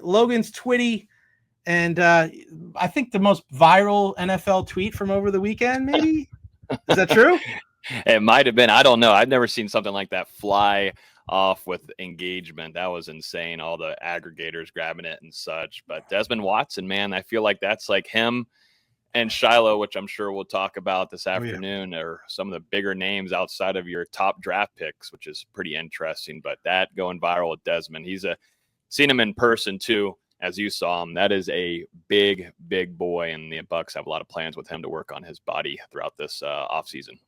Logan's Twitty, and I think the most viral NFL tweet from over the weekend, maybe? Is that true? It might have been. I don't know. I've never seen something like that fly off with engagement. That was insane. All the aggregators grabbing it and such. But Desmond Watson, man, I feel like that's like him and Shilo, which I'm sure we'll talk about this afternoon, are some of the bigger names outside of your top draft picks, which is pretty interesting. But that going viral with Desmond, seen him in person too, as you saw him. That is a big, big boy, and the Bucs have a lot of plans with him to work on his body throughout this offseason.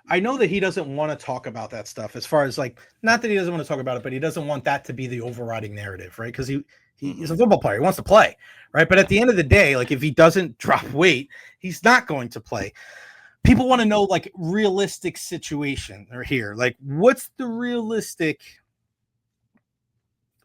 I know that he doesn't want to talk about that stuff, as far as like, not that he doesn't want to talk about it, but he doesn't want that to be the overriding narrative, right? Because he's a football player. He wants to play, right? But at the end of the day, like if he doesn't drop weight, he's not going to play. People want to know like realistic situation or here. Like what's the realistic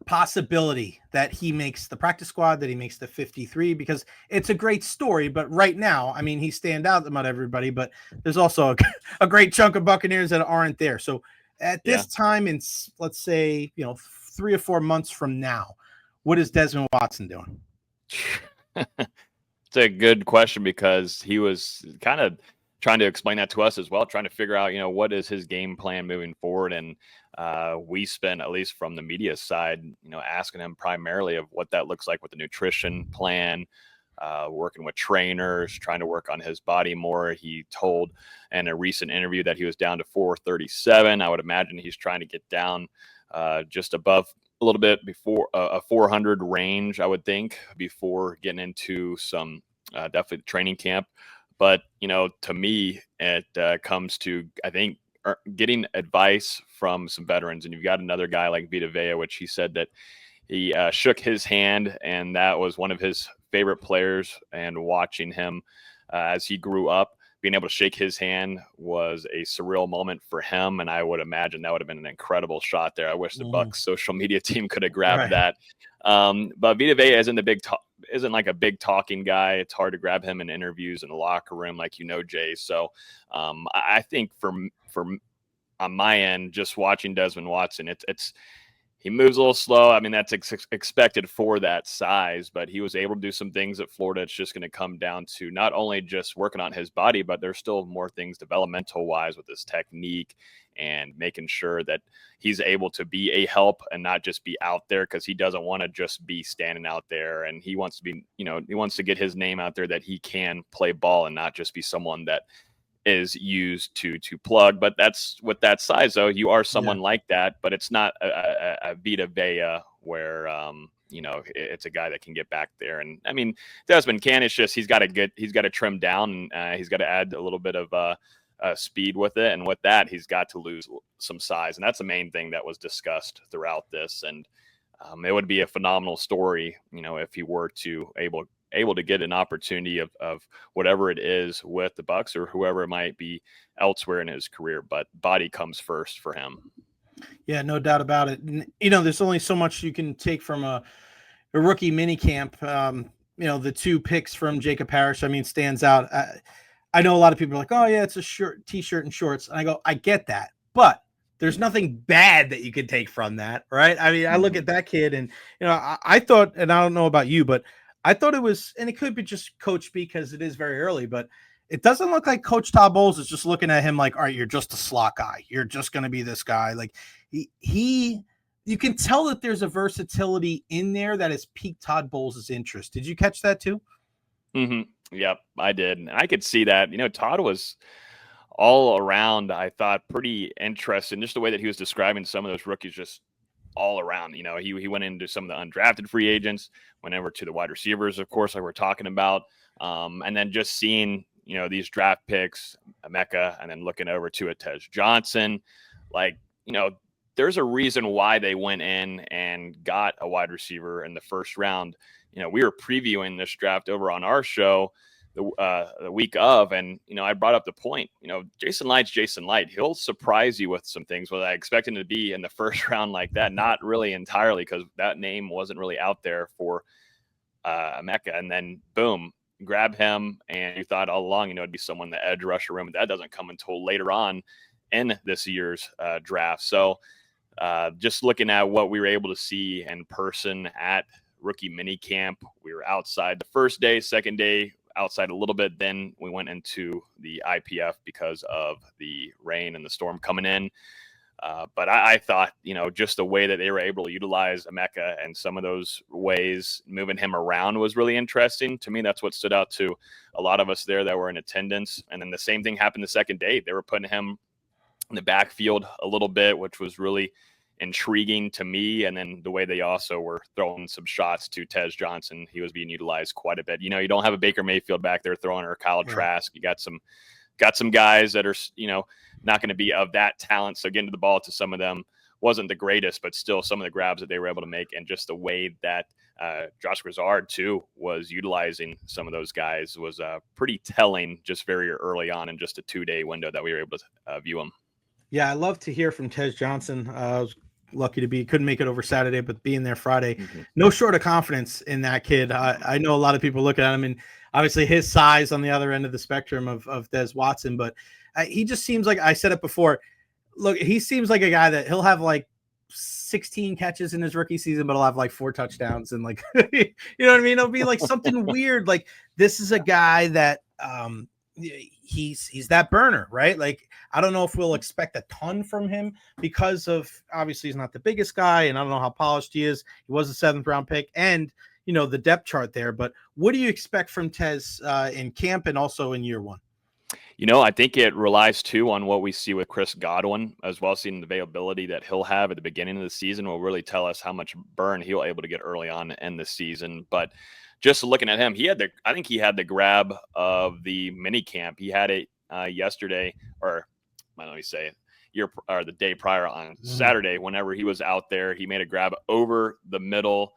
possibility that he makes the practice squad, that he makes the 53? Because it's a great story, but right now, I mean, he stand out about everybody, but there's also a great chunk of Buccaneers that aren't there. So at this time in, let's say, 3 or 4 months from now, what is Desmond Watson doing? It's a good question, because he was kind of trying to explain that to us as well, trying to figure out, what is his game plan moving forward. And we spent, at least from the media side, asking him primarily of what that looks like with the nutrition plan, working with trainers, trying to work on his body more. He told in a recent interview that he was down to 437. I would imagine he's trying to get down just above a little bit before a 400 range, I would think, before getting into some definitely training camp. But, to me, it comes to, I think, getting advice from some veterans. And you've got another guy like Vita Vea, which he said that he shook his hand, and that was one of his favorite players. And watching him as he grew up, being able to shake his hand was a surreal moment for him. And I would imagine that would have been an incredible shot there. I wish the Bucs social media team could have grabbed that. But Vita Vea isn't like a big talking guy. It's hard to grab him in interviews in the locker room, like Jay. So I think for on my end, just watching Desmond Watson, he moves a little slow. I mean, that's expected for that size, but he was able to do some things at Florida. It's just going to come down to not only just working on his body, but there's still more things developmental wise with his technique and making sure that he's able to be a help and not just be out there, because he doesn't want to just be standing out there. And he wants to be, he wants to get his name out there that he can play ball and not just be someone that is used to plug. But that's with that size, though, you are someone like that, but it's not a Vita Vea where it's a guy that can get back there. And I mean, Desmond can, it's just he's got to trim down, and he's got to add a little bit of speed with it, and with that he's got to lose some size, and that's the main thing that was discussed throughout this. And it would be a phenomenal story, if he were to able to get an opportunity of whatever it is with the Bucs or whoever it might be elsewhere in his career. But body comes first for him. Yeah, no doubt about it. And, there's only so much you can take from a rookie minicamp. The 2 picks from Jacob Parish, I mean, stands out. I know a lot of people are like, oh yeah, it's a shirt, t-shirt and shorts. And I go, I get that, but there's nothing bad that you can take from that. Right. I mean, I look at that kid and, I thought, and I don't know about you, but I thought it was, and it could be just coach speak because it is very early, but it doesn't look like Coach Todd Bowles is just looking at him like, all right, you're just a slot guy. You're just going to be this guy. Like you can tell that there's a versatility in there that has piqued Todd Bowles' interest. Did you catch that too? Yep, I did. And I could see that. Todd was all around, I thought, pretty interesting. Just the way that he was describing some of those rookies, just all around. He went into some of the undrafted free agents, went over to the wide receivers, of course, like we're talking about. And then just seeing, these draft picks, Emeka, and then looking over to Tej Johnson, there's a reason why they went in and got a wide receiver in the first round. We were previewing this draft over on our show the week of, and I brought up the point. Jason Light's Jason Light. He'll surprise you with some things. What I expected him to be in the first round like that, not really entirely, because that name wasn't really out there for Emeka. And then boom, grab him, and you thought all along, it'd be someone the edge rusher room. That doesn't come until later on in this year's draft. So just looking at what we were able to see in person at rookie mini camp. We were outside the first day, second day outside a little bit. Then we went into the IPF because of the rain and the storm coming in. But I thought, just the way that they were able to utilize Emeka and some of those ways, moving him around was really interesting. To me, that's what stood out to a lot of us there that were in attendance. And then the same thing happened the second day. They were putting him in the backfield a little bit, which was really intriguing to me. And then the way they also were throwing some shots to Tez Johnson, he was being utilized quite a bit. You don't have a Baker Mayfield back there throwing, or Kyle Trask. You got some guys that are, not going to be of that talent. So getting to the ball to some of them wasn't the greatest, but still some of the grabs that they were able to make, and just the way that Josh Grizzard too was utilizing some of those guys was pretty telling, just very early on in just a 2-day window that we were able to view them. Yeah, I love to hear from Tez Johnson. I was lucky to couldn't make it over Saturday, but being there Friday, no short of confidence in that kid. I know a lot of people look at him, and obviously his size on the other end of the spectrum of Des Watson, but he just seems like, I said it before, look, he seems like a guy that he'll have like 16 catches in his rookie season, but he'll have like 4 touchdowns and like, you know what I mean? It'll be like something weird. Like, this is a guy that he's that burner, right? Like, I don't know if we'll expect a ton from him because of, obviously he's not the biggest guy, and I don't know how polished he is. He was a 7th round pick, and the depth chart there, but what do you expect from Tez in camp and also in year one? I think it relies too on what we see with Chris Godwin as well. Seeing the availability that he'll have at the beginning of the season will really tell us how much burn he'll able to get early on in the season. But just looking at him, I think he had the grab of the mini camp. He had it yesterday, or let me say the day prior on Saturday. Whenever he was out there, he made a grab over the middle.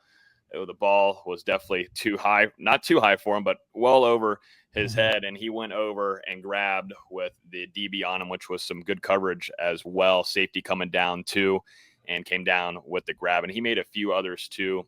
The ball was definitely too high, not too high for him, but well over his head, and he went over and grabbed with the DB on him, which was some good coverage as well. Safety coming down too, and came down with the grab, and he made a few others too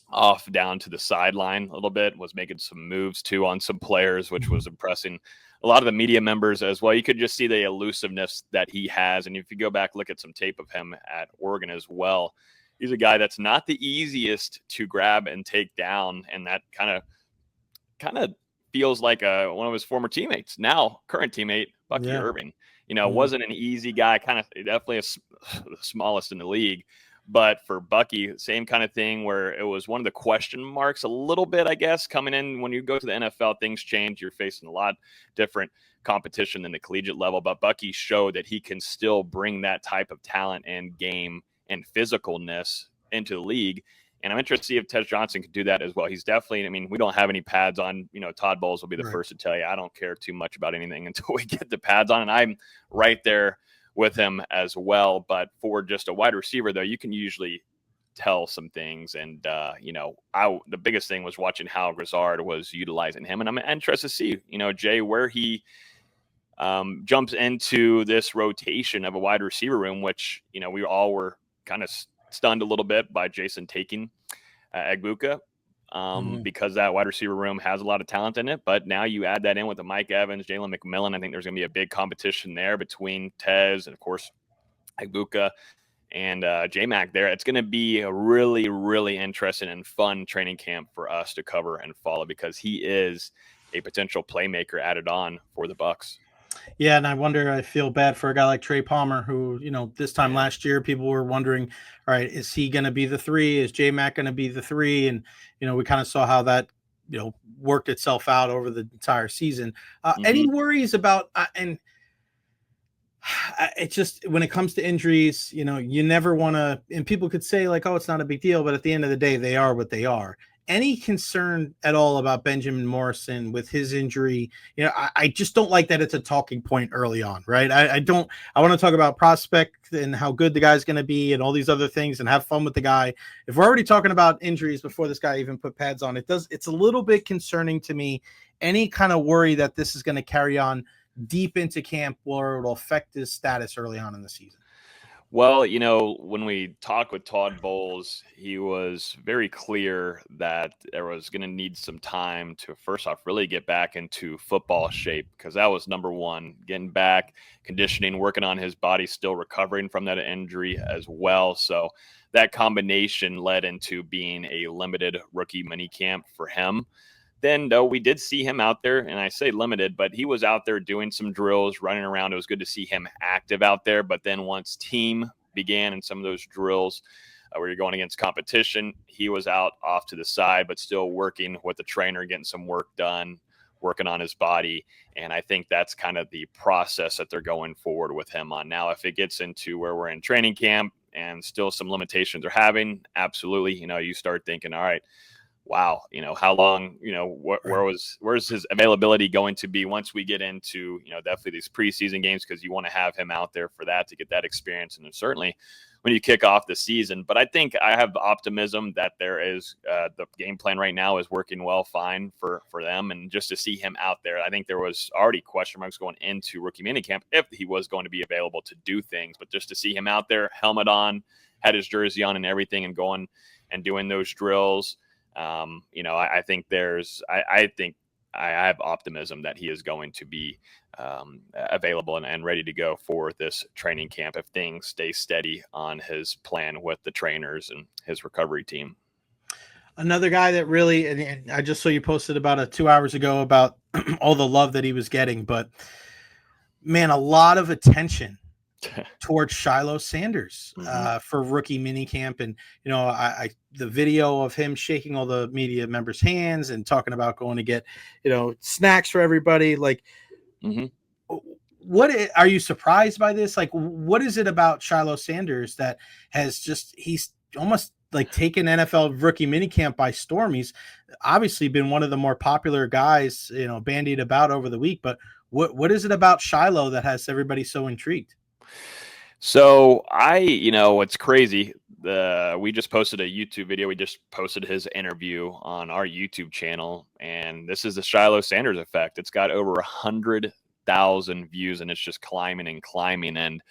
off down to the sideline a little bit, was making some moves too on some players, which was impressing a lot of the media members as well. You could just see the elusiveness that he has, and if you go back, look at some tape of him at Oregon as well, he's a guy that's not the easiest to grab and take down, and that kind of feels like one of his former teammates, now current teammate, Bucky Irving. Wasn't an easy guy, kind of definitely the smallest in the league. But for Bucky, same kind of thing, where it was one of the question marks a little bit, I guess, coming in. When you go to the NFL, things change. You're facing a lot different competition than the collegiate level. But Bucky showed that he can still bring that type of talent and game and physicalness into the league. And I'm interested to see if Tez Johnson can do that as well. He's definitely, we don't have any pads on. Todd Bowles will be the first to tell you, I don't care too much about anything until we get the pads on. And I'm right there with him as well. But for just a wide receiver, though, you can usually tell some things. And, the biggest thing was watching how Grizzard was utilizing him. And I'm interested to see, Jay, where he jumps into this rotation of a wide receiver room, which, we all were kind of stunned a little bit by Jason taking Egbuka because that wide receiver room has a lot of talent in it. But now you add that in with the Mike Evans, Jalen McMillan. I think there's going to be a big competition there between Tez and, of course, Egbuka and J-Mac there. It's going to be a really, really interesting and fun training camp for us to cover and follow, because he is a potential playmaker added on for the Bucs. Yeah, and I feel bad for a guy like Trey Palmer, who, this time last year, people were wondering, all right, is he going to be the 3? Is J-Mac going to be the 3? And, we kind of saw how that, worked itself out over the entire season. Any worries about, and it's just, when it comes to injuries, you never want to, and people could say like, oh, it's not a big deal, but at the end of the day, they are what they are. Any concern at all about Benjamin Morrison with his injury? I just don't like that it's a talking point early on, right? I want to talk about prospect and how good the guy's going to be and all these other things and have fun with the guy. If we're already talking about injuries before this guy even put pads on, it's a little bit concerning to me. Any kind of worry that this is going to carry on deep into camp where it'll affect his status early on in the season? Well, when we talked with Todd Bowles, he was very clear that there was going to need some time to, first off, really get back into football shape, because that was number one, getting back, conditioning, working on his body, still recovering from that injury as well. So that combination led into being a limited rookie minicamp for him. Then, though, we did see him out there, and I say limited, but he was out there doing some drills, running around. It was good to see him active out there. But then once team began in some of those drills where you're going against competition, he was out off to the side, but still working with the trainer, getting some work done, working on his body. And I think that's kind of the process that they're going forward with him on. Now, if it gets into where we're in training camp and still some limitations are having, absolutely, you start thinking, all right, wow, how long, where's his availability going to be once we get into, definitely these preseason games, because you want to have him out there for that, to get that experience. And then certainly when you kick off the season. But I think I have optimism that there is the game plan right now is working well, fine for them. And just to see him out there, I think there was already question marks going into rookie minicamp if he was going to be available to do things. But just to see him out there, helmet on, had his jersey on and everything, and going and doing those drills. I think I have optimism that he is going to be available and ready to go for this training camp if things stay steady on his plan with the trainers and his recovery team. Another guy that really, and I just saw you posted about 2 hours ago about all the love that he was getting, but man, a lot of attention towards Shilo Sanders for rookie minicamp. And, the video of him shaking all the media members' hands and talking about going to get, snacks for everybody. Like, what are you surprised by this? Like, what is it about Shilo Sanders that he's almost like taken NFL rookie minicamp by storm? He's obviously been one of the more popular guys, bandied about over the week, but what is it about Shilo that has everybody so intrigued? So it's crazy. We just posted a YouTube video. We just posted his interview on our YouTube channel, and this is the Shilo Sanders effect. It's got over 100,000 views, and it's just climbing and climbing. And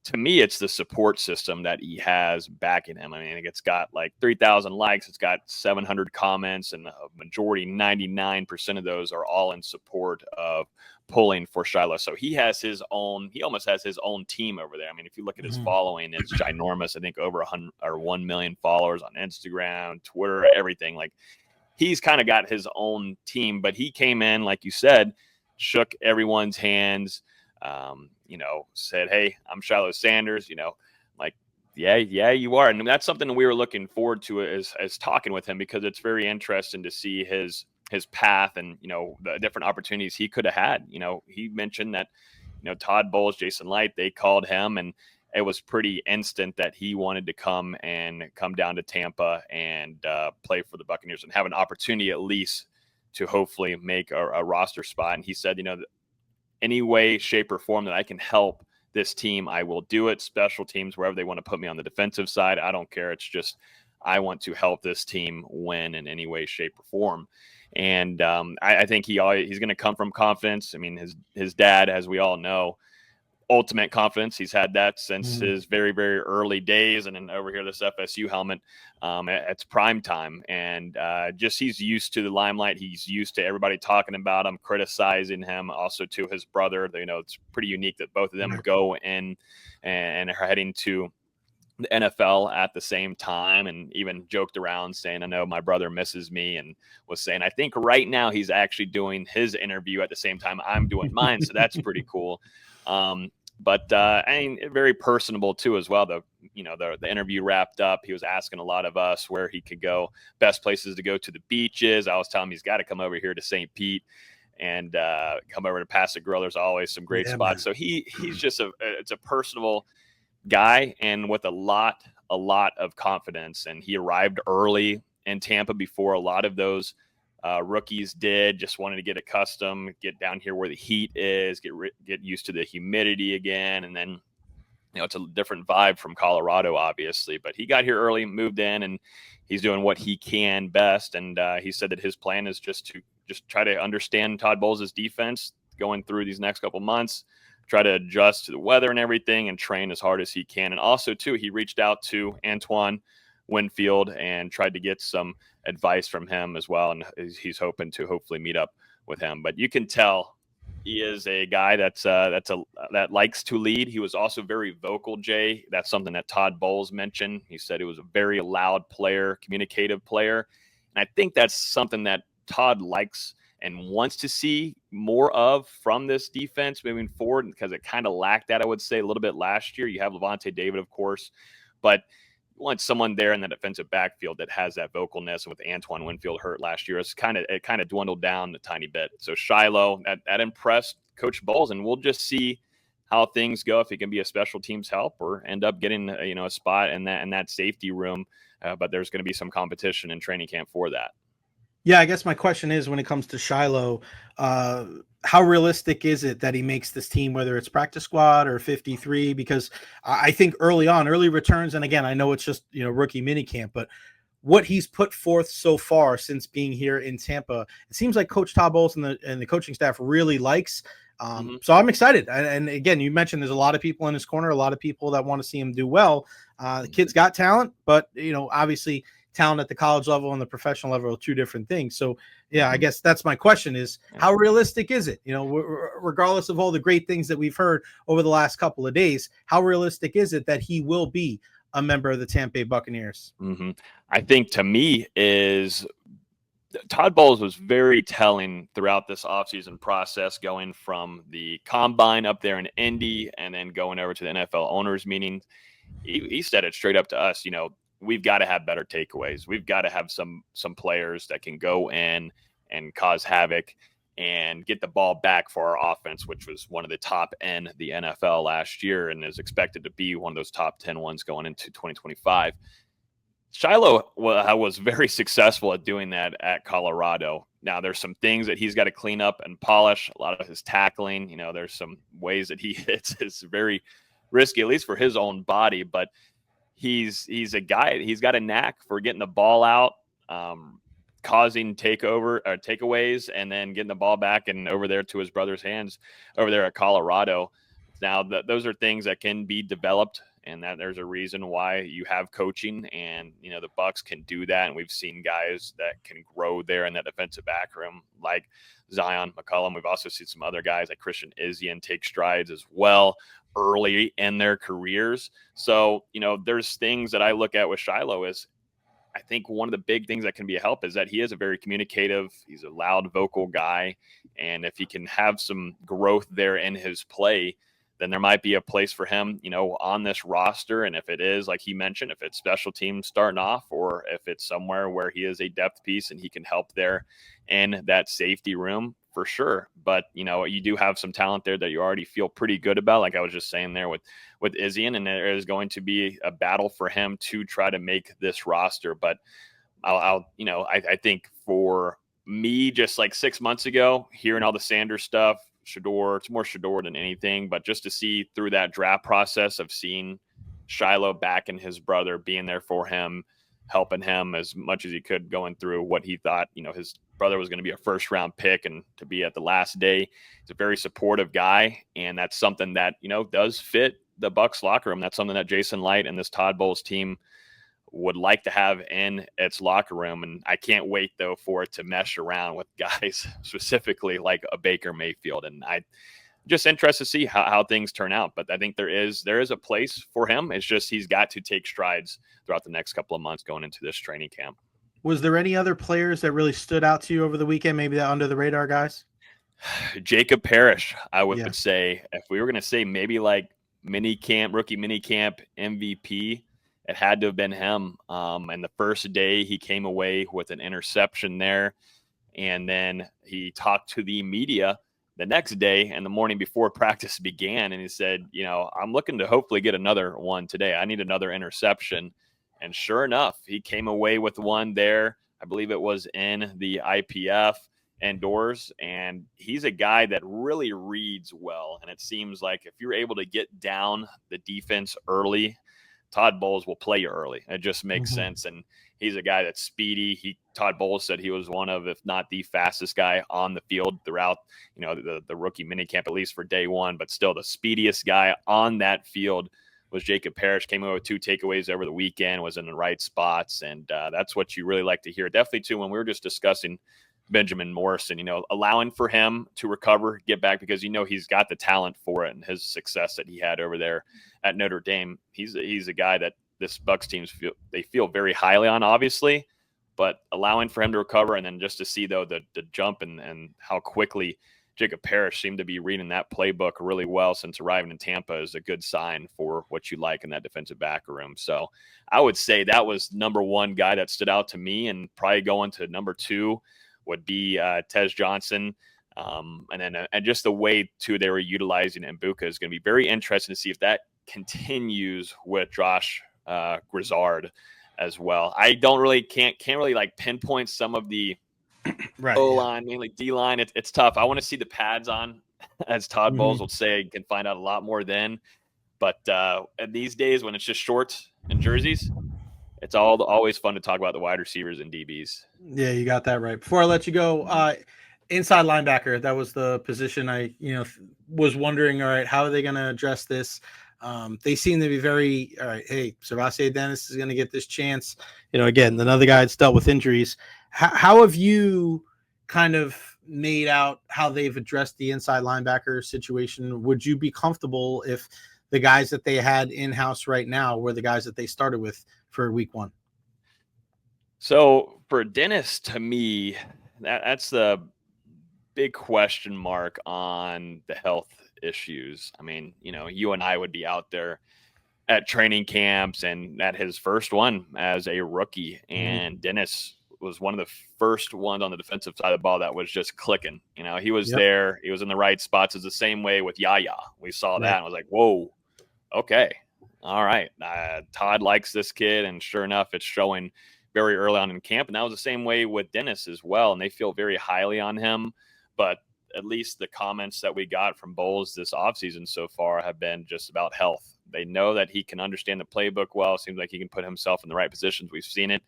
to me, it's the support system that he has backing him. I mean, it's got like 3,000 likes. It's got 700 comments, and the majority, 99% of those are all in support of pulling for Shilo. So he almost has his own team over there. I mean, if you look at his following, it's ginormous. I think over 1 million followers on Instagram, Twitter, everything. Like, he's kind of got his own team, but he came in, like you said, shook everyone's hands, said, "Hey, I'm Shilo Sanders," like, yeah, you are. And that's something we were looking forward to as talking with him, because it's very interesting to see his path and, the different opportunities he could have had. He mentioned that, Todd Bowles, Jason Light, they called him, and it was pretty instant that he wanted to come down to Tampa and play for the Buccaneers and have an opportunity at least to hopefully make a roster spot. And he said, any way, shape, or form that I can help this team, I will do it. Special teams, wherever they want to put me on the defensive side, I don't care. It's just I want to help this team win in any way, shape, or form. And I think he's going to come from confidence. I mean, his dad, as we all know, ultimate confidence. He's had that since his very, very early days. And then over here, this FSU helmet, it's prime time. And just he's used to the limelight. He's used to everybody talking about him, criticizing him. Also to his brother, it's pretty unique that both of them go in and are heading to the NFL at the same time, and even joked around saying, "I know my brother misses me," and was saying, I think right now he's actually doing his interview at the same time I'm doing mine. So that's pretty cool. But I mean, very personable too as well. The interview wrapped up. He was asking a lot of us where he could go, best places to go to the beaches. I was telling him he's got to come over here to St. Pete and come over to Paso Grill. There's always some great spots. Man. So he's just it's a personable guy, and with a lot of confidence. And he arrived early in Tampa before a lot of those rookies did. Just wanted to get accustomed, get down here where the heat is, get used to the humidity again. And then, it's a different vibe from Colorado, obviously, but he got here early, moved in, and he's doing what he can best. And he said that his plan is just to try to understand Todd Bowles' defense going through these next couple months, try to adjust to the weather and everything and train as hard as he can. And also, too, he reached out to Antoine Winfield and tried to get some advice from him as well. And he's hoping to hopefully meet up with him. But you can tell he is a guy that likes to lead. He was also very vocal, Jay. That's something that Todd Bowles mentioned. He said he was a very loud player, communicative player. And I think that's something that Todd likes and wants to see more of from this defense moving forward, because it kind of lacked that, I would say, a little bit last year. You have Levante David, of course, but you want someone there in the defensive backfield that has that vocalness. And with Antoine Winfield hurt last year, it kind of dwindled down a tiny bit. So Shilo, that impressed Coach Bowles, and we'll just see how things go, if he can be a special teams help or end up getting a spot in that safety room. But there's going to be some competition in training camp for that. Yeah, I guess my question is, when it comes to Shilo, how realistic is it that he makes this team, whether it's practice squad or 53? Because I think early returns, and again, I know it's just rookie minicamp, but what he's put forth so far since being here in Tampa, it seems like Coach Todd Bowles and the coaching staff really likes. So I'm excited. And again, you mentioned there's a lot of people in his corner, a lot of people that want to see him do well. The kid's got talent, but obviously talent at the college level and the professional level are two different things. So yeah, I guess that's my question is, how realistic is it? Regardless of all the great things that we've heard over the last couple of days, how realistic is it that he will be a member of the Tampa Bay Buccaneers? I think, to me, is Todd Bowles was very telling throughout this offseason process, going from the combine up there in Indy and then going over to the NFL owners meeting. He said it straight up to us, we've got to have better takeaways. We've got to have some players that can go in and cause havoc and get the ball back for our offense, which was one of the top in the NFL last year and is expected to be one of those top 10 ones going into 2025. Shilo was very successful at doing that at Colorado. Now, there's some things that he's got to clean up and polish. A lot of his tackling, there's some ways that he hits is very risky, at least for his own body, but he's a guy. He's got a knack for getting the ball out, causing takeaways, and then getting the ball back and over there to his brother's hands over there at Colorado. Now, those are things that can be developed, and that there's a reason why you have coaching, and the Bucs can do that. And we've seen guys that can grow there in that defensive back room, like Zion McCollum. We've also seen some other guys like Christian Izien take strides as well early in their careers. So, there's things that I look at with Shilo is, I think one of the big things that can be a help is that he is a very communicative, he's a loud vocal guy. And if he can have some growth there in his play, then there might be a place for him, on this roster. And if it is, like he mentioned, if it's special teams starting off, or if it's somewhere where he is a depth piece and he can help there in that safety room, for sure. But, you do have some talent there that you already feel pretty good about. Like I was just saying there with Izien, and there is going to be a battle for him to try to make this roster. But I think for me, just like 6 months ago, hearing all the Sanders stuff, Shedeur, it's more Shedeur than anything, but just to see through that draft process of seeing Shilo back and his brother being there for him, helping him as much as he could, going through what he thought, his brother was going to be a first round pick and to be at the last day. He's a very supportive guy. And that's something that, does fit the Bucs locker room. That's something that Jason Light and this Todd Bowles team would like to have in its locker room. And I can't wait, though, for it to mesh around with guys specifically like a Baker Mayfield. And I'm just interested to see how things turn out. But I think there is a place for him. It's just he's got to take strides throughout the next couple of months going into this training camp. Was there any other players that really stood out to you over the weekend, maybe that under the radar guys? Jacob Parish, I would say, if we were going to say maybe like rookie minicamp MVP, it had to have been him. And the first day he came away with an interception there. And then he talked to the media the next day and the morning before practice began. And he said, I'm looking to hopefully get another one today. I need another interception. And sure enough, he came away with one there. I believe it was in the IPF indoors. And he's a guy that really reads well. And it seems like if you're able to get down the defense early, Todd Bowles will play you early. It just makes sense. And He's a guy that's speedy. Todd Bowles said he was one of, if not the fastest guy on the field throughout, the rookie minicamp, at least for day one, but still the speediest guy on that field was Jacob Parish. Came over with 2 takeaways over the weekend, was in the right spots. And that's what you really like to hear. Definitely too, when we were just discussing Benjamin Morrison, allowing for him to recover, get back, because he's got the talent for it, and his success that he had over there at Notre Dame. He's a guy that this Bucs teams feel very highly on, obviously, but allowing for him to recover, and then just to see though the jump and how quickly Jacob Parish seemed to be reading that playbook really well since arriving in Tampa is a good sign for what you like in that defensive back room. So I would say that was number one guy that stood out to me, and probably going to number 2 would be Tez Johnson. And just the way too they were utilizing Mbuka is going to be very interesting to see if that continues with Josh Grizzard as well. I can't really like pinpoint some of the right, O-line, mainly D-line. It's tough. I want to see the pads on, as Todd Bowles will say. You can find out a lot more then. But these days, when it's just shorts and jerseys, it's always fun to talk about the wide receivers and DBs. Yeah, you got that right. Before I let you go, inside linebacker, that was the position I was wondering, all right, how are they going to address this? They seem to be very, all right, hey, Servassier Dennis is going to get this chance. Again, another guy that's dealt with injuries. How have you kind of made out how they've addressed the inside linebacker situation? Would you be comfortable if the guys that they had in-house right now were the guys that they started with for week 1? So for Dennis, to me, that's the big question mark on the health issues. I mean, you and I would be out there at training camps and at his first one as a rookie, and Dennis was one of the first ones on the defensive side of the ball that was just clicking. He was there. He was in the right spots. It's the same way with Yaya. We saw that and was like, whoa, okay, all right. Todd likes this kid, and sure enough, it's showing very early on in camp. And that was the same way with Dennis as well, and they feel very highly on him. But at least the comments that we got from Bowles this offseason so far have been just about health. They know that he can understand the playbook well. It seems like he can put himself in the right positions. We've seen it.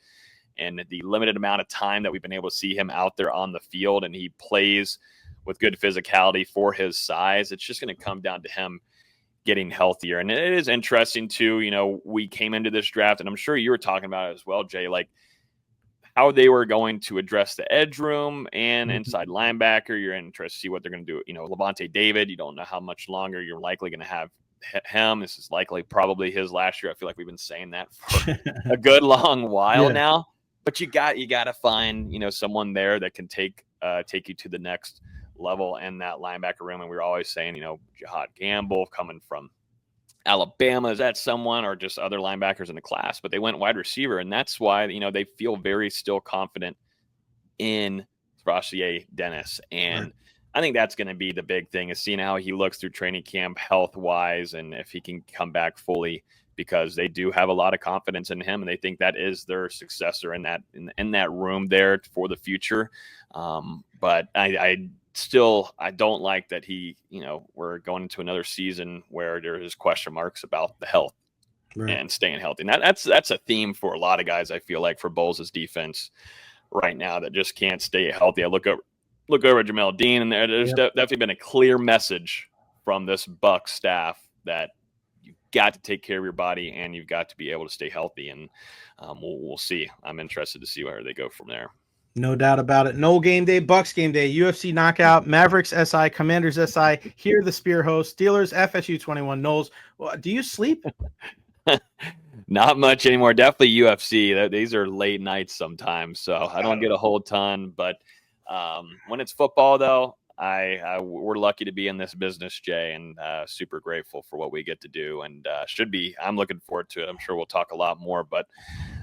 And the limited amount of time that we've been able to see him out there on the field, and he plays with good physicality for his size, it's just going to come down to him getting healthier. And it is interesting too, we came into this draft, and I'm sure you were talking about it as well, Jay, like how they were going to address the edge room and inside linebacker. You're interested to see what they're going to do. Levante David, you don't know how much longer you're likely going to have him. This is likely probably his last year. I feel like we've been saying that for a good long while now. But you got to find someone there that can take you to the next level in that linebacker room. And we were always saying Jihad Gamble coming from Alabama, is that someone, or just other linebackers in the class? But they went wide receiver, and that's why they feel very still confident in Servassier Dennis. And I think that's going to be the big thing, is seeing how he looks through training camp health wise, and if he can come back fully, because they do have a lot of confidence in him, and they think that is their successor in that room there for the future. But I don't like that we're going into another season where there's question marks about the health and staying healthy. And that's a theme for a lot of guys, I feel like, for Bowles' defense right now, that just can't stay healthy. I look over at Jamel Dean, and there's definitely been a clear message from this Bucs staff that you've got to take care of your body and you've got to be able to stay healthy. And we'll see. I'm interested to see where they go from there. No doubt about it. No game day, Bucs game day, UFC knockout, Mavericks SI, Commanders SI, here the Spear host, Steelers FSU 21, Knowles. Well, do you sleep? Not much anymore. Definitely UFC. These are late nights sometimes, so I don't get a whole ton. But when it's football, though, we're lucky to be in this business, Jay, and super grateful for what we get to do. And I'm looking forward to it. I'm sure we'll talk a lot more, but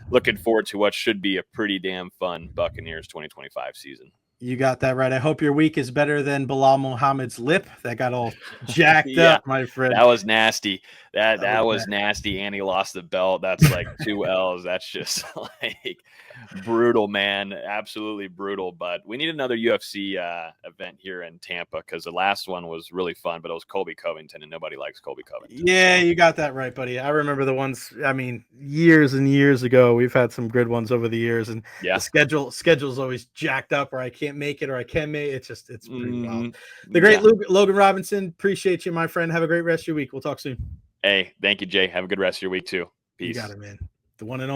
looking forward to what should be a pretty damn fun Buccaneers 2025 season. You got that right. I hope your week is better than Bilal Muhammad's lip that got all jacked up, my friend. That was nasty. That was nasty, and he lost the belt. That's like 2 L's. That's just like brutal, man. Absolutely brutal. But we need another UFC event here in Tampa, because the last one was really fun, but it was Colby Covington, and nobody likes Colby Covington. Yeah, you got that right, buddy. I remember the ones, I mean, years and years ago. We've had some good ones over the years, and Yeah. the schedule's always jacked up, or I can't make it, or I can make it. It's pretty wild. The Yeah. great Logan Robinson, appreciate you, my friend. Have a great rest of your week. We'll talk soon. Hey, thank you, Jay. Have a good rest of your week too. Peace. You got it, man. The one and only.